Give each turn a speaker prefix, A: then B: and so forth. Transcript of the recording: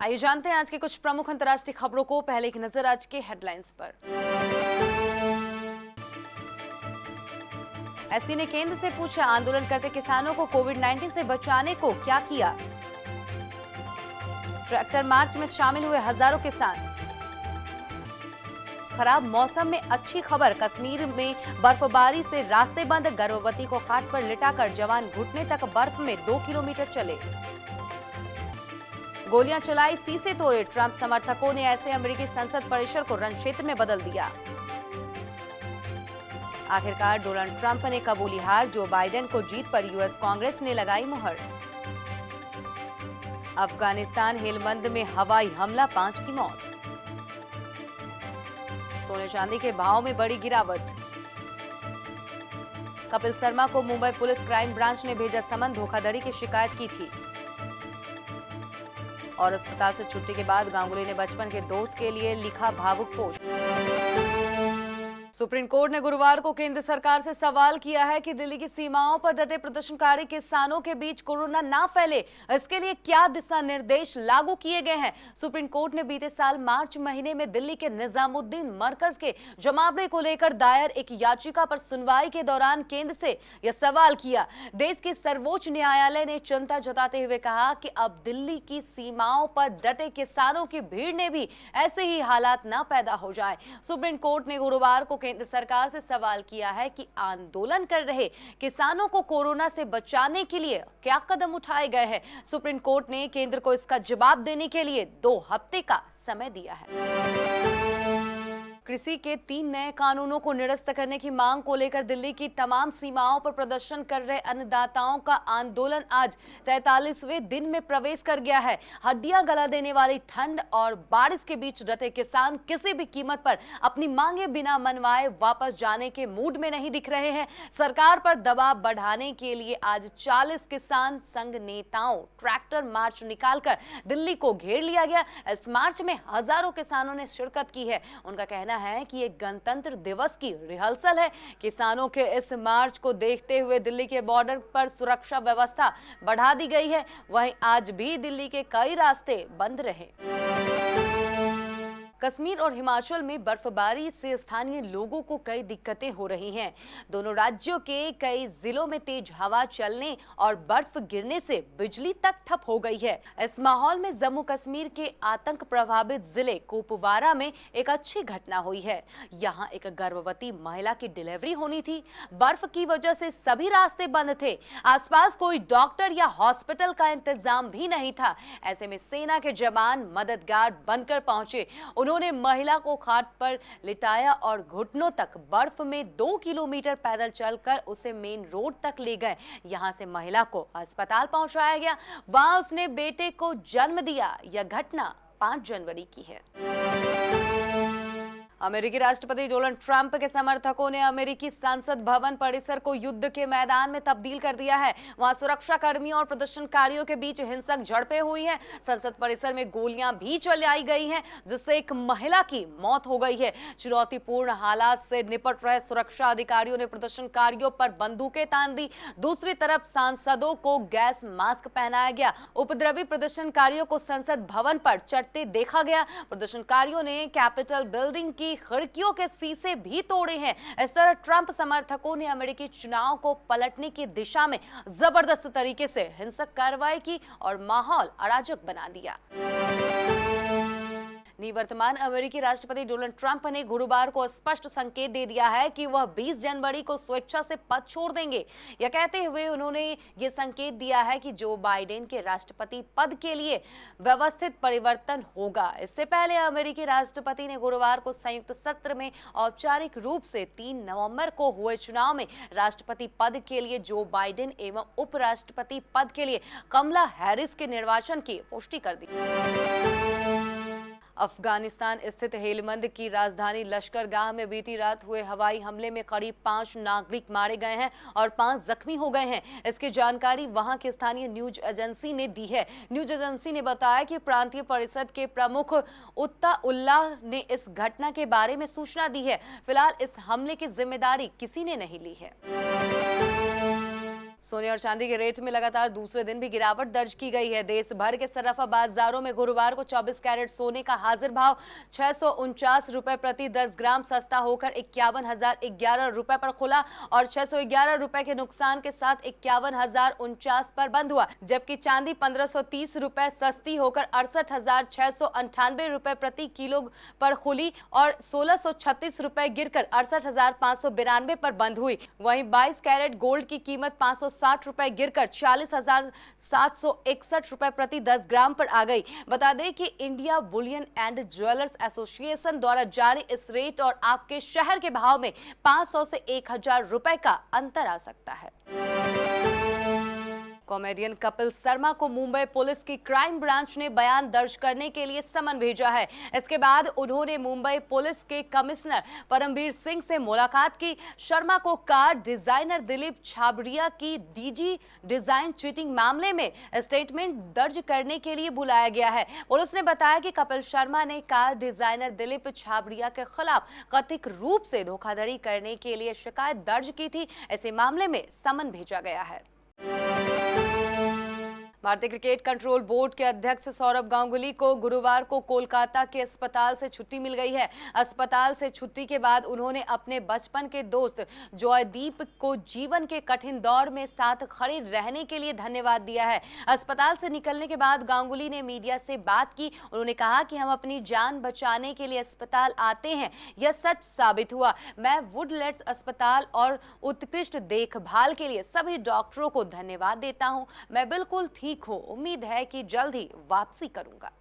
A: आइए जानते हैं आज के कुछ प्रमुख अंतर्राष्ट्रीय खबरों को। पहले एक नजर आज के हेडलाइंस पर। एससी ने केंद्र से पूछा, आंदोलन करते किसानों को कोविड-19 से बचाने को क्या किया। ट्रैक्टर मार्च में शामिल हुए हजारों किसान। खराब मौसम में अच्छी खबर, कश्मीर में बर्फबारी से रास्ते बंद, गर्भवती को खाट पर लिटाकर जवान घुटने तक बर्फ में 2 किलोमीटर चले। गोलियां चलाई, शीशे तोड़े, ट्रंप समर्थकों ने ऐसे अमेरिकी संसद परिसर को रणक्षेत्र में बदल दिया। आखिरकार डोनाल्ड ट्रंप ने कबूली हार, जो बाइडेन को जीत पर यूएस कांग्रेस ने लगाई मुहर। अफगानिस्तान हेलमंद में हवाई हमला, 5 की मौत। सोने चांदी के भाव में बड़ी गिरावट। कपिल शर्मा को मुंबई पुलिस क्राइम ब्रांच ने भेजा समन, धोखाधड़ी की शिकायत की थी। और अस्पताल से छुट्टी के बाद गांगुली ने बचपन के दोस्त के लिए लिखा भावुक पोस्ट। सुप्रीम कोर्ट ने गुरुवार को केंद्र सरकार से सवाल किया है कि दिल्ली की सीमाओं पर डटे प्रदर्शनकारी किसानों के बीच कोरोना ना फैले, इसके लिए क्या दिशा निर्देश लागू किए गए हैं। सुप्रीम कोर्ट ने बीते साल मार्च महीने में दिल्ली के निजामुद्दीन मरकज के जमावड़े को लेकर दायर एक याचिका पर सुनवाई के दौरान केंद्र से यह सवाल किया। देश के सर्वोच्च न्यायालय ने चिंता जताते हुए कहा कि अब दिल्ली की सीमाओं पर डटे किसानों की भीड़ ने भी ऐसे ही हालात न पैदा हो जाए। सुप्रीम कोर्ट ने गुरुवार को केंद्र सरकार से सवाल किया है कि आंदोलन कर रहे किसानों को कोरोना से बचाने के लिए क्या कदम उठाए गए हैं। सुप्रीम कोर्ट ने केंद्र को इसका जवाब देने के लिए 2 हफ्ते का समय दिया है। कृषि के 3 नए कानूनों को निरस्त करने की मांग को लेकर दिल्ली की तमाम सीमाओं पर प्रदर्शन कर रहे अन्नदाताओं का आंदोलन आज 43वें दिन में प्रवेश कर गया है। हड्डियां गला देने वाली ठंड और बारिश के बीच डटे किसान किसी भी कीमत पर अपनी मांगे बिना मनवाए वापस जाने के मूड में नहीं दिख रहे हैं। सरकार पर दबाव बढ़ाने के लिए आज 40 किसान संघ नेताओं ट्रैक्टर मार्च निकालकर दिल्ली को घेर लिया गया। इस मार्च में हजारों किसानों ने शिरकत की है। उनका कहना है कि ये गणतंत्र दिवस की रिहर्सल है। किसानों के इस मार्च को देखते हुए दिल्ली के बॉर्डर पर सुरक्षा व्यवस्था बढ़ा दी गई है। वहीं आज भी दिल्ली के कई रास्ते बंद रहे। कश्मीर और हिमाचल में बर्फबारी से स्थानीय लोगों को कई दिक्कतें हो रही हैं। दोनों राज्यों के कई जिलों में तेज हवा चलने और बर्फ गिरने से बिजली तक ठप हो गई है। इस माहौल में जम्मू कश्मीर के आतंक प्रभावित जिले कुपवारा में एक अच्छी घटना हुई है। यहाँ एक गर्भवती महिला की डिलीवरी होनी थी। बर्फ की वजह से सभी रास्ते बंद थे। आसपास कोई डॉक्टर या हॉस्पिटल का इंतजाम भी नहीं था। ऐसे में सेना के जवान मददगार बनकर पहुंचे। उन्होंने महिला को खाट पर लिटाया और घुटनों तक बर्फ में 2 किलोमीटर पैदल चलकर उसे मेन रोड तक ले गए। यहां से महिला को अस्पताल पहुंचाया गया। वहां उसने बेटे को जन्म दिया। यह घटना 5 जनवरी की है। अमेरिकी राष्ट्रपति डोनाल्ड ट्रंप के समर्थकों ने अमेरिकी संसद भवन परिसर को युद्ध के मैदान में तब्दील कर दिया है। वहां सुरक्षा कर्मियों और प्रदर्शनकारियों के बीच हिंसक झड़पें हुई हैं। संसद परिसर में गोलियां भी चलाई गई हैं, जिससे एक महिला की मौत हो गई है। चुनौतीपूर्ण हालात से निपट रहे सुरक्षा अधिकारियों ने प्रदर्शनकारियों पर बंदूकें तान दी। दूसरी तरफ सांसदों को गैस मास्क पहनाया गया। उपद्रवी प्रदर्शनकारियों को संसद भवन पर चढ़ते देखा गया। प्रदर्शनकारियों ने कैपिटल बिल्डिंग की खिड़कियों के शीशे भी तोड़े हैं। इस तरह ट्रंप समर्थकों ने अमेरिकी चुनाव को पलटने की दिशा में जबरदस्त तरीके से हिंसक कार्रवाई की और माहौल अराजक बना दिया। निवर्तमान अमेरिकी राष्ट्रपति डोनाल्ड ट्रंप ने गुरुवार को स्पष्ट संकेत दे दिया है कि वह 20 जनवरी को स्वेच्छा से पद छोड़ देंगे। यह कहते हुए उन्होंने ये संकेत दिया है कि जो बाइडेन के राष्ट्रपति पद के लिए व्यवस्थित परिवर्तन होगा। इससे पहले अमेरिकी राष्ट्रपति ने गुरुवार को संयुक्त सत्र में औपचारिक रूप से 3 नवंबर को हुए चुनाव में राष्ट्रपति पद के लिए जो बाइडेन एवं उपराष्ट्रपति पद के लिए कमला हैरिस के निर्वाचन की पुष्टि कर दी। अफगानिस्तान स्थित हेलमंद की राजधानी लश्करगाह में बीती रात हुए हवाई हमले में करीब 5 नागरिक मारे गए हैं और 5 जख्मी हो गए हैं। इसकी जानकारी वहां की स्थानीय न्यूज एजेंसी ने दी है। न्यूज एजेंसी ने बताया कि प्रांतीय परिषद के प्रमुख उत्ता उल्लाह ने इस घटना के बारे में सूचना दी है। फिलहाल इस हमले की जिम्मेदारी किसी ने नहीं ली है। सोने और चांदी के रेट में लगातार दूसरे दिन भी गिरावट दर्ज की गई है। देश भर के सराफा बाजारों में गुरुवार को 24 कैरेट सोने का हाजिर भाव 649 रुपए प्रति 10 ग्राम सस्ता होकर 51,011 रुपए पर खुला और 611 रुपए के नुकसान के साथ 51,049 पर बंद हुआ, जबकि चांदी 1530 रुपए सस्ती होकर 68,698 रुपए प्रति किलो पर खुली और 1636 रुपए गिरकर 68,592 पर बंद हुई। वहीं 22 कैरेट गोल्ड की कीमत 560 रुपए गिरकर 46,761 रुपए प्रति 10 ग्राम पर आ गई। बता दें कि India Boolean and jewellers association द्वारा जारी इस रेट और आपके शहर के भाव में 500 से 1,000 रुपए का अंतर आ सकता है। कॉमेडियन कपिल शर्मा को मुंबई पुलिस की क्राइम ब्रांच ने बयान दर्ज करने के लिए समन भेजा है। इसके बाद उन्होंने मुंबई पुलिस के कमिश्नर परमवीर सिंह से मुलाकात की। शर्मा को कार डिजाइनर दिलीप छाबड़िया की डीजी डिजाइन चीटिंग मामले में स्टेटमेंट दर्ज करने के लिए बुलाया गया है। पुलिस ने बताया कि कपिल शर्मा ने कार डिजाइनर दिलीप छाबड़िया के खिलाफ कथित रूप से धोखाधड़ी करने के लिए शिकायत दर्ज की थी। ऐसे मामले में समन भेजा गया है। भारतीय क्रिकेट कंट्रोल बोर्ड के अध्यक्ष सौरव गांगुली को गुरुवार को कोलकाता के अस्पताल से छुट्टी मिल गई है। अस्पताल से छुट्टी के बाद उन्होंने अपने बचपन के दोस्त जॉयदीप को जीवन के कठिन दौर में साथ खड़े रहने के लिए धन्यवाद दिया है। अस्पताल से निकलने के बाद गांगुली ने मीडिया से बात की। उन्होंने कहा कि हम अपनी जान बचाने के लिए अस्पताल आते हैं, यह सच साबित हुआ। मैं वुडलैंड्स अस्पताल और उत्कृष्ट देखभाल के लिए सभी डॉक्टरों को धन्यवाद देता हूं। मैं बिल्कुल ठीक हूं। उम्मीद है कि जल्द ही वापसी करूंगा।